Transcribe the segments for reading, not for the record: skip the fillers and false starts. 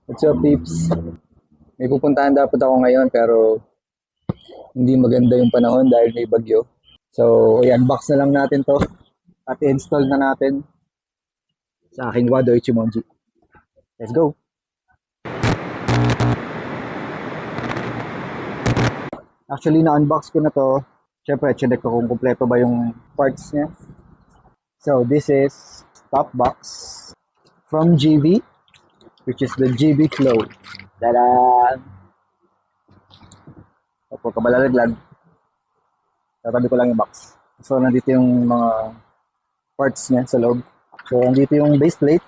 What's up, peeps? May pupuntahan dapat ako ngayon pero hindi maganda yung panahon dahil may bagyo. So, i-unbox na lang natin to at i-install na natin sa aking Wado Ichimonji. Let's go! Actually, na-unbox ko na to. Siyempre, check ko kung kumpleto ba yung parts niya. So, this is top box from GV, which is the GV Flow. Tada! Opo, kabalalaglag. Tatabi ko lang yung box. So, nandito yung mga parts niya sa loob. So, nandito yung base plate.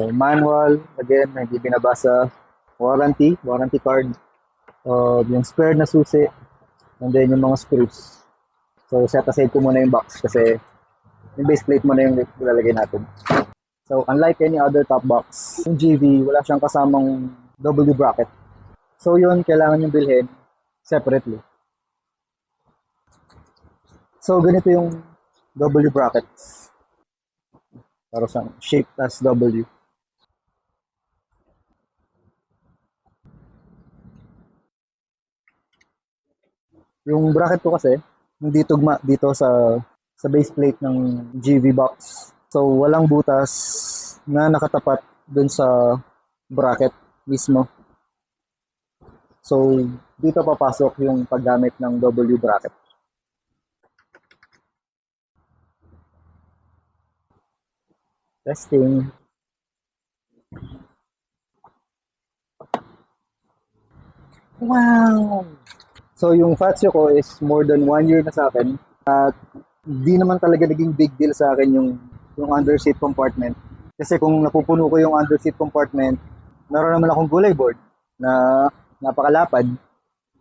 Manual, again, hindi binabasa. Warranty card. Yung spare na susi. And then yung mga screws. So, set aside ko muna yung box kasi yung base plate muna yung ilalagay natin. So, unlike any other top box, yung GV, wala siyang kasamang W bracket. So, yun, kailangan yung bilhin separately. So, ganito yung W brackets. Para sa shaped as W. Yung bracket ko kasi, hindi tugma dito sa base plate ng GV box. So, walang butas na nakatapat dun sa bracket mismo. So, dito papasok yung paggamit ng W bracket. Testing. Wow! So, yung Fazio ko is more than 1 year na sa akin. At di naman talaga naging big deal sa akin yung underseat compartment. Kasi kung napupuno ko yung underseat compartment, meron naman akong gulay board na napakalapad.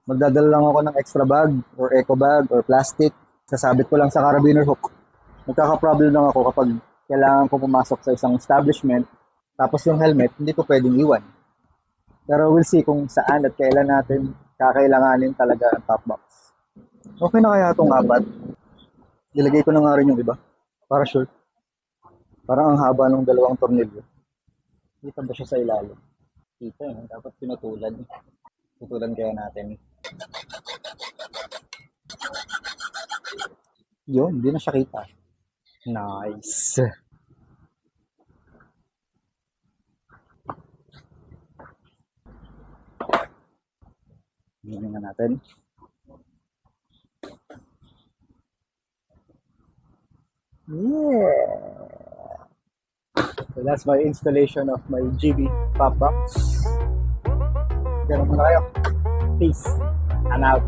Magdadala lang ako ng extra bag or eco bag or plastic. Sasabit ko lang sa carabiner hook. Nagkaka-problem lang ako kapag kailangan ko pumasok sa isang establishment. Tapos yung helmet, hindi ko pwedeng iwan. Pero we'll see kung saan at kailan natin kakailanganin talaga ang top box. Okay na kaya itong apat? Nilagay ko na nga rin yung iba. Para sure. Parang ang haba ng dalawang tornilyo. Kita ba siya sa ilalim? Kita eh. Dapat pinutulan. Putulan kaya natin. Yun, hindi na siya kita. Nice. Tingnan na natin. Yeah. So that's my installation of my GB pop box. Ganun muna kayo. Peace. I'm out.